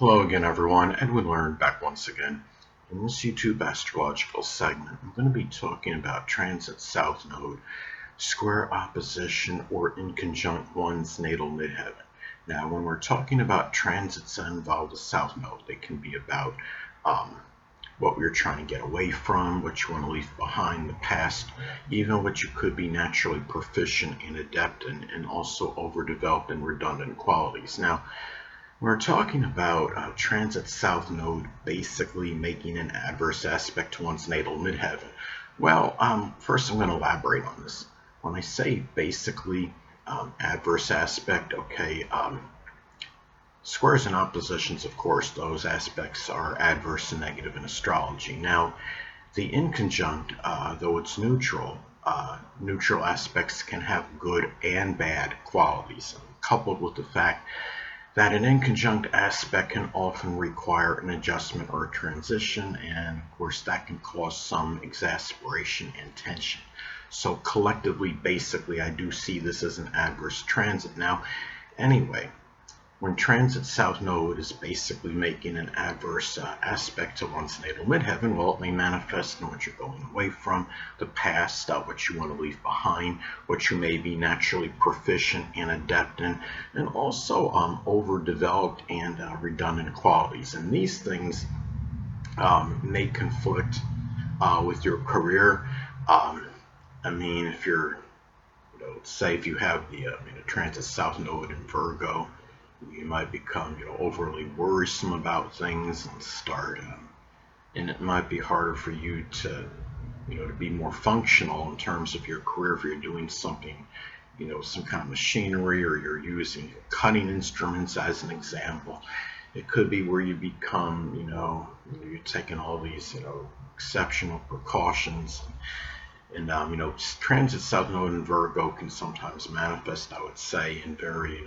Hello again, everyone. Edwin Learnard back once again. In this YouTube astrological segment, I'm going to be talking about transit south node, square opposition, or inconjunct one's natal midheaven. Now, when we're talking about transits that involve the south node, they can be about what we're trying to get away from, what you want to leave behind, the past, even what you could be naturally proficient and adept in, and also overdeveloped and redundant qualities. Now, we're talking about transit south node basically making an adverse aspect to one's natal midheaven. Well, first I'm going to elaborate on this. When I say basically adverse aspect, okay, squares and oppositions, of course, those aspects are adverse and negative in astrology. Now, the inconjunct, though it's neutral, neutral aspects can have good and bad qualities, coupled with the fact that an inconjunct aspect can often require an adjustment or a transition, and of course that can cause some exasperation and tension. So collectively, basically, I do see this as an adverse transit. Now, anyway, when transit south node is basically making an adverse aspect to one's natal midheaven, well, it may manifest in what you're going away from, the past, what you want to leave behind, what you may be naturally proficient and adept in, and also overdeveloped and redundant qualities. And these things may conflict with your career. I mean, if you're, say if you have the transit south node in Virgo, you might become, overly worrisome about things and start, and it might be harder for you to, to be more functional in terms of your career if you're doing something, some kind of machinery, or you're using cutting instruments as an example. It could be where you become, you're taking all these, exceptional precautions. And, transit south node in Virgo can sometimes manifest, I would say, in very,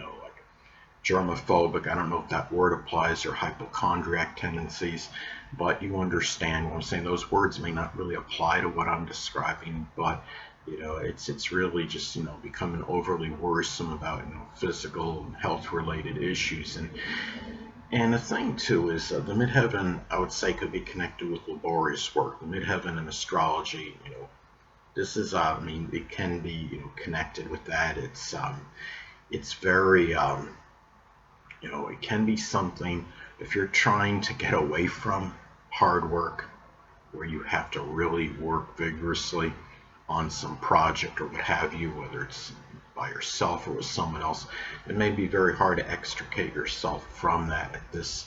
germophobic, I don't know if that word applies, or hypochondriac tendencies, but you understand what I'm saying. Those words may not really apply to what I'm describing, but it's really just becoming overly worrisome about physical and health related issues. And the thing too is the midheaven, I would say, could be connected with laborious work. The midheaven in astrology, this is it can be connected with that. It's very it can be something, if you're trying to get away from hard work, where you have to really work vigorously on some project or what have you, whether it's by yourself or with someone else, it may be very hard to extricate yourself from that at this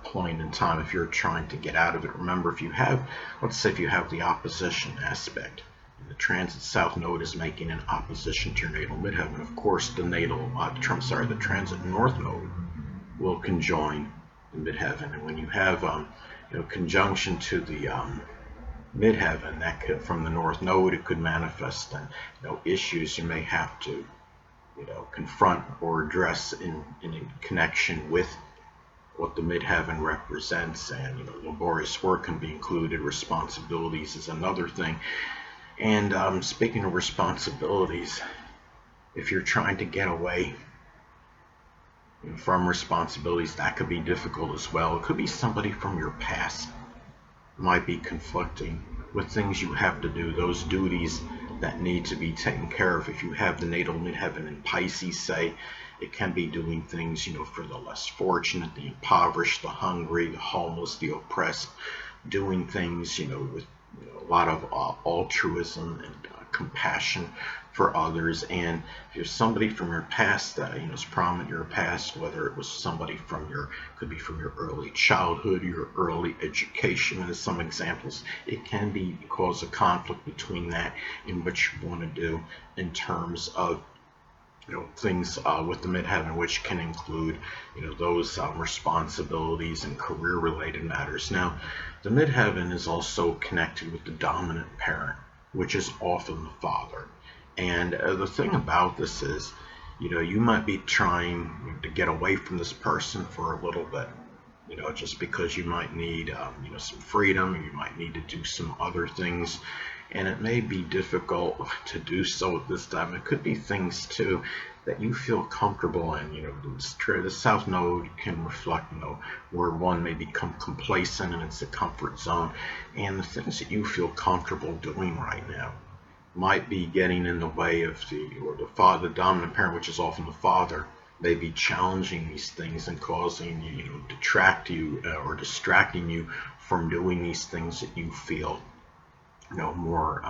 point in time if you're trying to get out of it. Remember, if you have, let's say if you have the opposition aspect, the transit south node is making an opposition to your natal midheaven. Of course, the the transit north node will conjoin the midheaven, and when you have conjunction to the midheaven, that could, from the north node, it could manifest in issues you may have to confront or address in connection with what the midheaven represents. And laborious work can be included. Responsibilities is another thing. And speaking of responsibilities, if you're trying to get away from responsibilities, that could be difficult as well. It could be somebody from your past might be conflicting with things you have to do, those duties that need to be taken care of. If you have the natal midheaven in Pisces, say, it can be doing things, for the less fortunate, the impoverished, the hungry, the homeless, the oppressed, doing things, with a lot of altruism and compassion for others. And if you're somebody from your past that is prominent in your past, whether it was somebody could be from your early childhood, your early education, as some examples, it can be cause a conflict between that and what you want to do in terms of things with the midheaven, which can include those responsibilities and career related matters. Now, the midheaven is also connected with the dominant parent, which is often the father. And the thing about this is, you might be trying to get away from this person for a little bit, just because you might need some freedom, you might need to do some other things, and it may be difficult to do so at this time. It could be things too that you feel comfortable in. The South Node can reflect, where one may become complacent and it's a comfort zone, and the things that you feel comfortable doing right now might be getting in the way of the father, the dominant parent, which is often the father, may be challenging these things and causing detract you or distracting you from doing these things that you feel more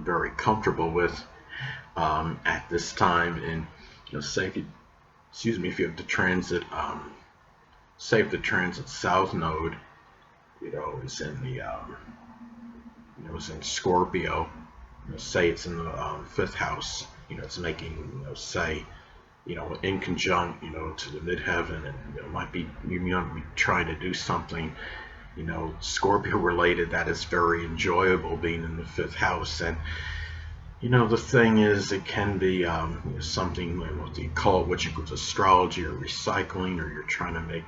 very comfortable with at this time. And say if you have the transit, say if the transit South Node is in the is in Scorpio, say it's in the fifth house, it's making say inconjunct to the midheaven, and might be you might be trying to do something Scorpio related that is very enjoyable, being in the fifth house. And the thing is, it can be something what you call it, which includes astrology or recycling, or you're trying to make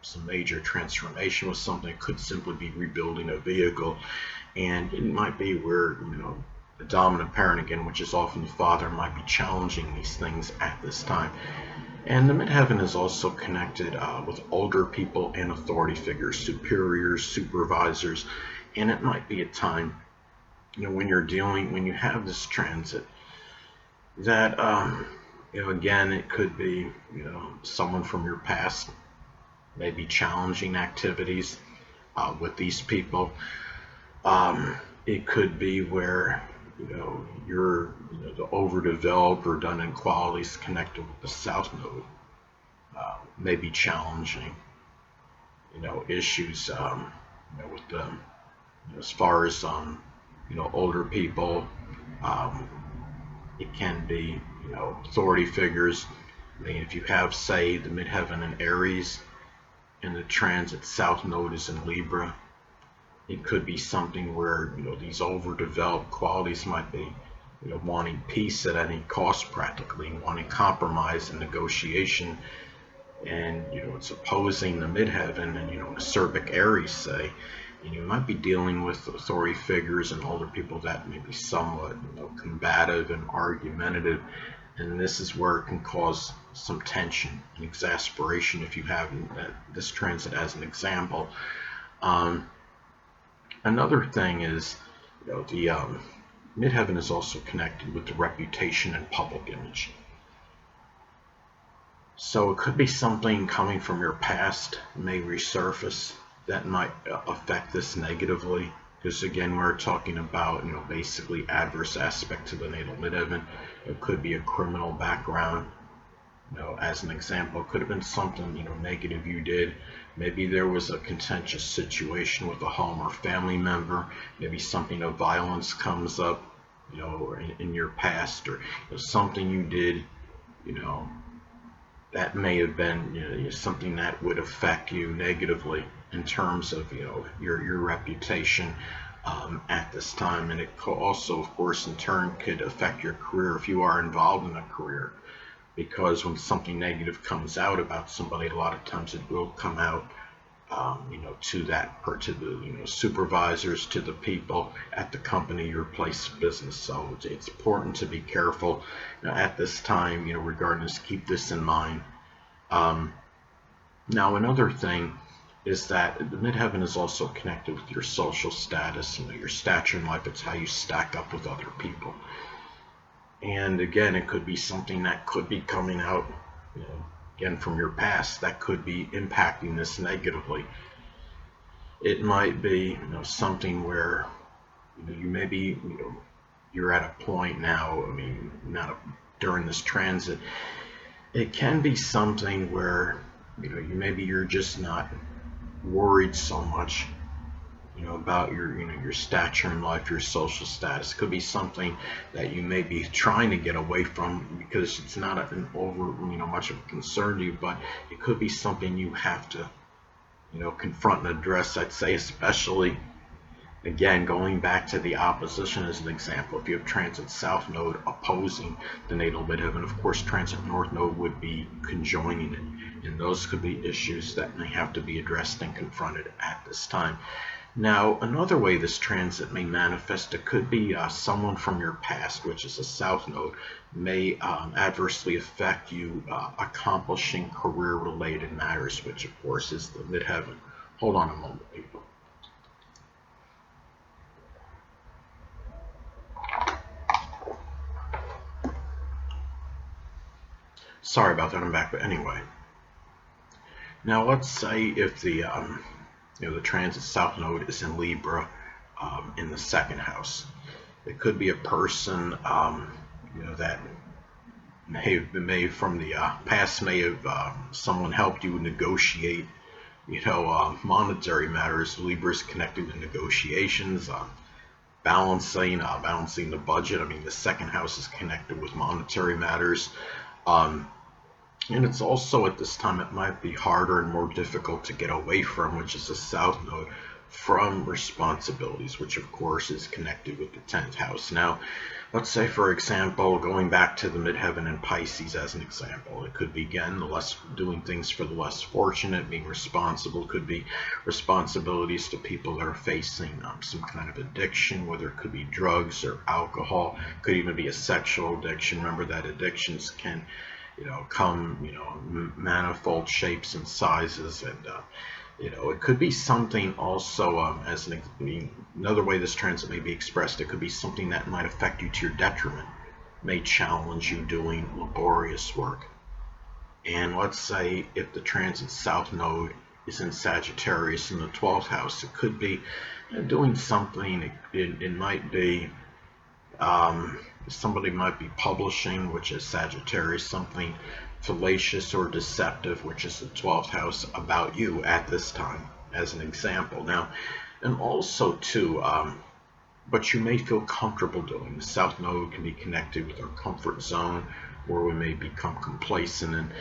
some major transformation with something. It could simply be rebuilding a vehicle, and it might be where the dominant parent, again, which is often the father, might be challenging these things at this time. And the midheaven is also connected with older people and authority figures, superiors, supervisors, and it might be a time when you have this transit that again, it could be someone from your past, maybe challenging activities with these people. It could be where you're the overdeveloped or done in qualities connected with the South Node, may be challenging issues with the as far as older people. It can be authority figures. I mean, if you have, say, the midheaven in Aries and the transit South Node is in Libra, it could be something where these overdeveloped qualities might be wanting peace at any cost, practically wanting compromise and negotiation, and it's opposing the midheaven and acerbic Aries, say. And you might be dealing with authority figures and older people that may be somewhat combative and argumentative, and this is where it can cause some tension and exasperation if you have this transit as an example. Another thing is the midheaven is also connected with the reputation and public image. So it could be something coming from your past may resurface that might affect this negatively, because again, we're talking about basically adverse aspect to the natal midheaven. It could be a criminal background. As an example, it could have been something negative you did. Maybe there was a contentious situation with a home or family member. Maybe something of violence comes up in your past, or something you did that may have been something that would affect you negatively in terms of your reputation at this time. And it also, of course, in turn could affect your career if you are involved in a career, because when something negative comes out about somebody, a lot of times it will come out to the supervisors, to the people at the company, your place of business. So it's important to be careful at this time regarding this. Keep this in mind. Now, another thing is that the midheaven is also connected with your social status, your stature in life. It's how you stack up with other people. And again, it could be something that could be coming out again from your past that could be impacting this negatively. It might be something where you may be you're at a point now, during this transit, it can be something where you're just not worried so much about your stature in life, your social status. It could be something that you may be trying to get away from because it's not an much of a concern to you, but it could be something you have to confront and address. I'd say, especially again, going back to the opposition as an example, if you have transit South Node opposing the natal midheaven, of course transit North Node would be conjoining it, and those could be issues that may have to be addressed and confronted at this time. Now, another way this transit may manifest, it could be someone from your past, which is a south node, may adversely affect you accomplishing career-related matters, which of course is the midheaven. Hold on a moment, people. Sorry about that, I'm back, but anyway. Now, let's say if the the transit south node is in Libra in the second house. It could be a person that may from the past may have someone helped you negotiate monetary matters. Libra is connected to negotiations, balancing the budget. I mean, the second house is connected with monetary matters. And it's also at this time it might be harder and more difficult to get away from, which is the south node, from responsibilities, which of course is connected with the 10th house. Now, let's say, for example, going back to the midheaven in Pisces as an example, it could be, again, doing things for the less fortunate, being responsible, could be responsibilities to people that are facing some kind of addiction, whether it could be drugs or alcohol, could even be a sexual addiction. Remember that addictions can come, manifold shapes and sizes, and it could be something also as another way this transit may be expressed. It could be something that might affect you to your detriment, may challenge you doing laborious work. And let's say if the transit south node is in Sagittarius in the 12th house, it could be doing something. It might be somebody might be publishing, which is Sagittarius, something fallacious or deceptive, which is the 12th house, about you at this time, as an example. Now, and also too, but you may feel comfortable doing. The south node can be connected with our comfort zone, where we may become complacent,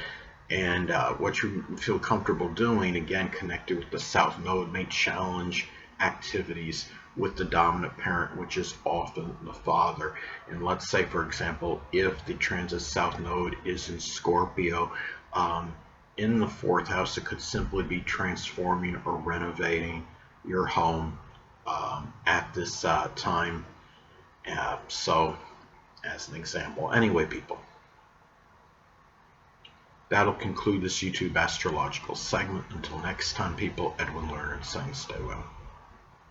and what you feel comfortable doing, again connected with the south node, may challenge activities with the dominant parent, which is often the father. And let's say, for example, if the transit south node is in Scorpio, in the 4th house, it could simply be transforming or renovating your home at this time. So, as an example. Anyway, people, that'll conclude this YouTube astrological segment. Until next time, people, Edwin Learnard saying stay well.